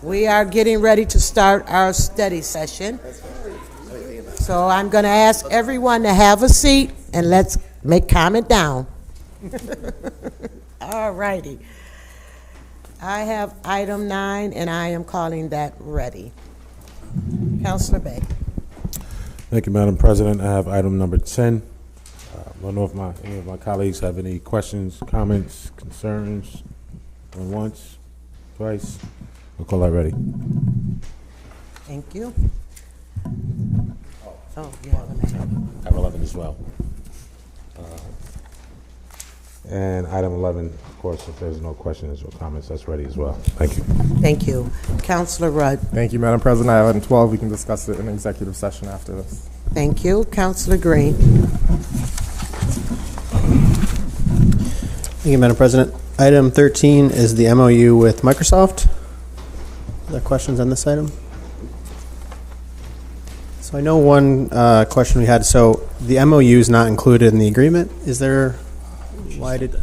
We are getting ready to start our study session. So I'm going to ask everyone to have a seat and let's calm it down. All righty. I have item 9 and I am calling that ready. Councilor Bay. Thank you, Madam President. I have item number 10. I don't know if any of my colleagues have any questions, comments, concerns. Going once, twice. We'll call that ready. Thank you. Oh, yeah. I have 11 as well. And item 11, of course, if there's no questions or comments, that's ready as well. Thank you. Thank you. Councilor Rudd. Thank you, Madam President. I have item 12. We can discuss it in executive session after this. Thank you. Councilor Green. Thank you, Madam President. Item 13 is the MOU with Microsoft. Are there questions on this item? So I know one question we had. So the MOU is not included in the agreement. Is there? Why did?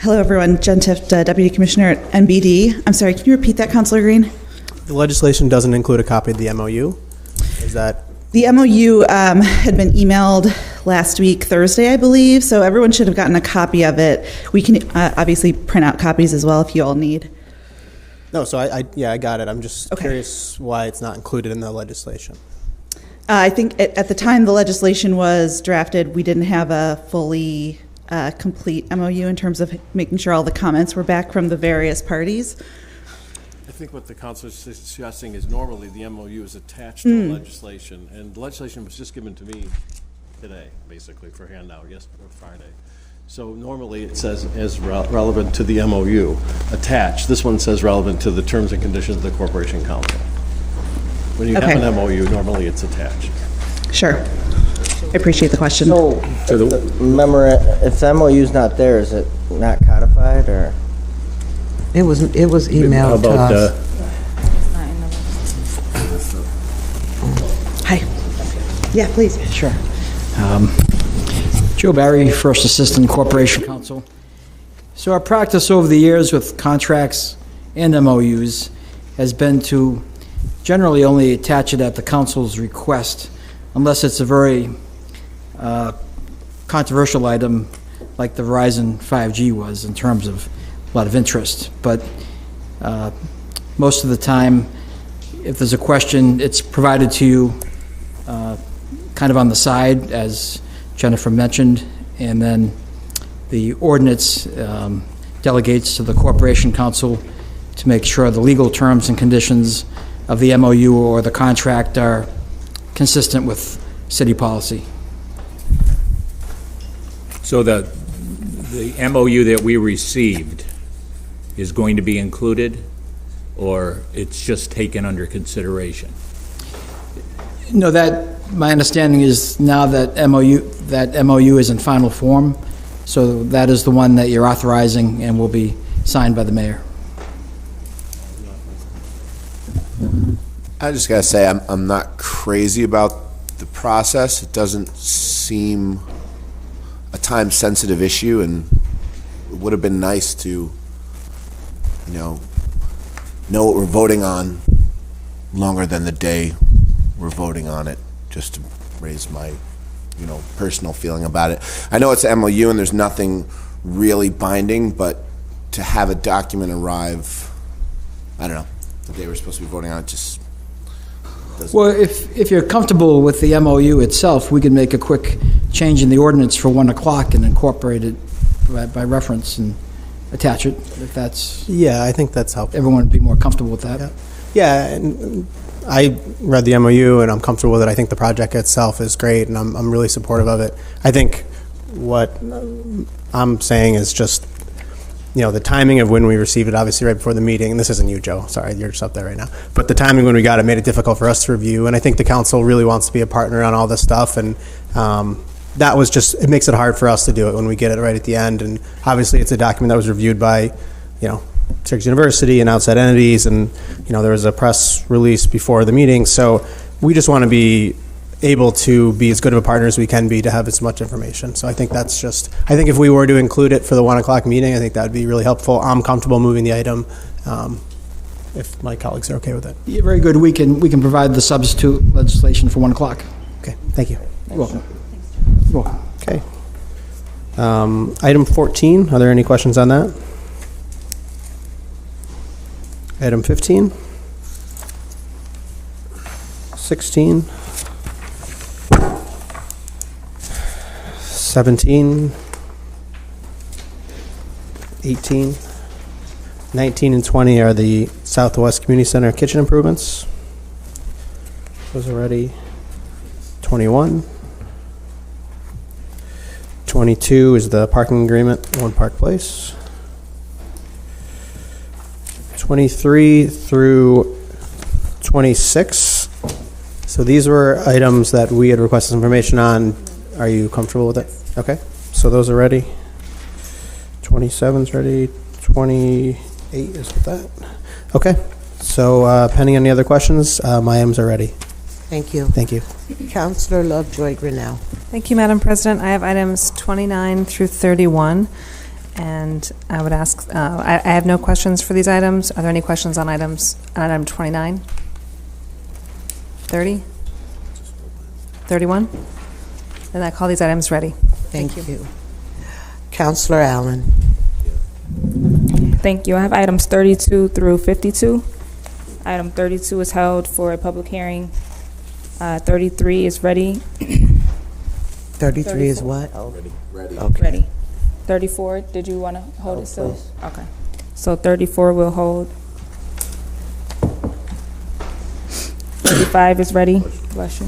Hello, everyone. Jen Tift, Deputy Commissioner at NBD. I'm sorry. Can you repeat that, Councilor Green? The legislation doesn't include a copy of the MOU. Is that? The MOU had been emailed last week, Thursday, I believe, so everyone should have gotten a copy of it. We can obviously print out copies as well if you all need. No, so I got it. I'm just curious why it's not included in the legislation. I think at the time the legislation was drafted, we didn't have a fully complete MOU in terms of making sure all the comments were back from the various parties. I think what the council is suggesting is normally the MOU is attached to the legislation, and the legislation was just given to me today, basically, for handout yesterday or Friday. So normally it says as relevant to the MOU, attached. This one says relevant to the terms and conditions of the Corporation Council. When you have an MOU, normally it's attached. Sure. I appreciate the question. So, if the MOU is not there, is it not codified, or? It was emailed to us. Hi. Yeah, please. Sure. Joe Barry, First Assistant Corporation Counsel. So our practice over the years with contracts and MOUs has been to generally only attach it at the council's request, unless it's a very controversial item like the Verizon 5G was in terms of a lot of interest. But most of the time, if there's a question, it's provided to you kind of on the side, as Jennifer mentioned, and then the ordinance delegates to the Corporation Council to make sure the legal terms and conditions of the MOU or the contract are consistent with city policy. So the MOU that we received is going to be included, or it's just taken under consideration? No, that my understanding is now that MOU is in final form, so that is the one that you're authorizing and will be signed by the mayor. I just gotta say, I'm not crazy about the process. It doesn't seem a time-sensitive issue, and it would have been nice to, know what we're voting on longer than the day we're voting on it, just to raise my, personal feeling about it. I know it's an MOU and there's nothing really binding, but to have a document arrive, I don't know, the day we're supposed to be voting on it just doesn't. Well, if you're comfortable with the MOU itself, we could make a quick change in the ordinance for 1 o'clock and incorporate it by reference and attach it, if that's... Yeah, I think that's helpful. Everyone would be more comfortable with that. Yeah, and I read the MOU and I'm comfortable with it. I think the project itself is great and I'm really supportive of it. I think what I'm saying is just, the timing of when we received it, obviously right before the meeting, and this isn't you, Joe, sorry, you're just up there right now, but the timing when we got it made it difficult for us to review, and I think the council really wants to be a partner on all this stuff, and that was just, it makes it hard for us to do it when we get it right at the end, and obviously it's a document that was reviewed by, Syracuse University and outside entities, and there was a press release before the meeting, so we just want to be able to be as good of a partner as we can be to have as much information. So I think that's just, I think if we were to include it for the 1 o'clock meeting, I think that would be really helpful. I'm comfortable moving the item if my colleagues are okay with it. Yeah, very good. We can provide the substitute legislation for 1 o'clock. Okay, thank you. You're welcome. You're welcome. Okay. Item 14, are there any questions on that? Item 15? 16? 17? 18? 19 and 20 are the Southwest Community Center kitchen improvements. Those are ready. 21. 22 is the parking agreement, One Park Place. 23 through 26. So these were items that we had requested information on. Are you comfortable with it? Okay. So those are ready. 27's ready. 28 is with that. Okay. So pending any other questions, my items are ready. Thank you. Thank you. Councillor Lovejoy Grinnell. Thank you, Madam President. I have items 29 through 31, and I would ask, I have no questions for these items. Are there any questions on item 29? 30? 31? Then I call these items ready. Thank you. Councillor Allen. Thank you. I have items 32 through 52. Item 32 is held for a public hearing. 33 is ready. 33 is what? Ready. Okay. Ready. 34, did you want to hold it still? Okay. So 34 will hold. 35 is ready. Bless you.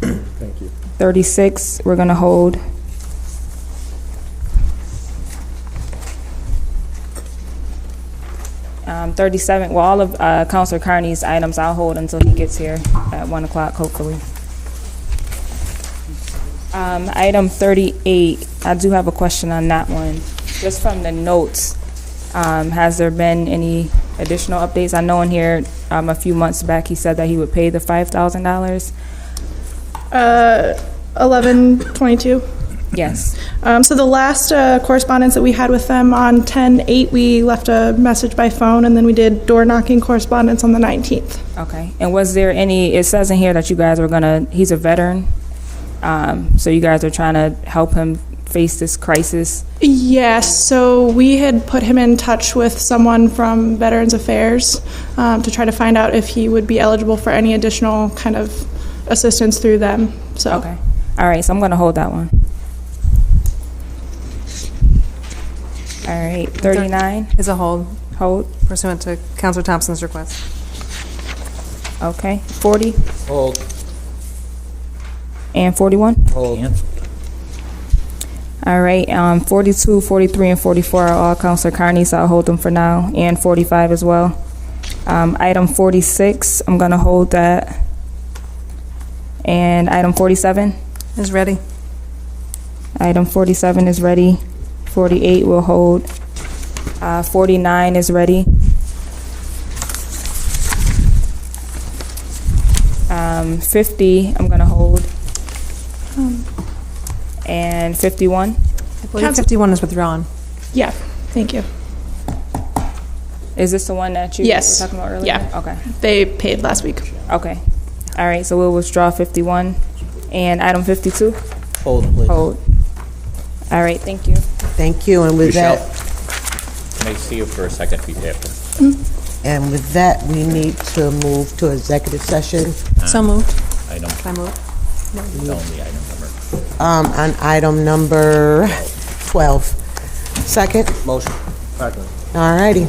Thank you. 36, we're going to hold. 37, well, all of Councilor Carney's items I'll hold until he gets here at 1 o'clock, hopefully. Item 38, I do have a question on that one. Just from the notes, has there been any additional updates? I know in here a few months back he said that he would pay the $5,000. 11/22. Yes. So the last correspondence that we had with them on 10/8, we left a message by phone, and then we did door knocking correspondence on the 19th. Okay. And was there any, it says in here that you guys were he's a veteran, so you guys are trying to help him face this crisis? Yes, so we had put him in touch with someone from Veterans Affairs to try to find out if he would be eligible for any additional kind of assistance through them. So. Okay. All right, so I'm going to hold that one. All right, 39 is a hold. Hold. Pursuant to Councilor Thompson's request. Okay, 40 Hold. and 41. Hold. All right, 42, 43, and 44 are all Councilor Carney, so I'll hold them for now, and 45 as well. Item 46, I'm going to hold that. And item 47 is ready. Item 47 is ready. 48 will hold. 49 is ready. 50 I'm going to hold. And 51. I believe 51 is withdrawn. Yeah, thank you. Is this the one that you Yes. were talking about earlier? Yeah. Okay. They paid last week. Okay. All right, so we'll withdraw 51. And item 52? Hold, please. Hold. All right, thank you. Thank you, and with Michelle, that, can I see you for a second after? and with that, we need to move to executive session. So moved. Item, I move. tell me the item number. On item number 12. Second? Motion. All righty.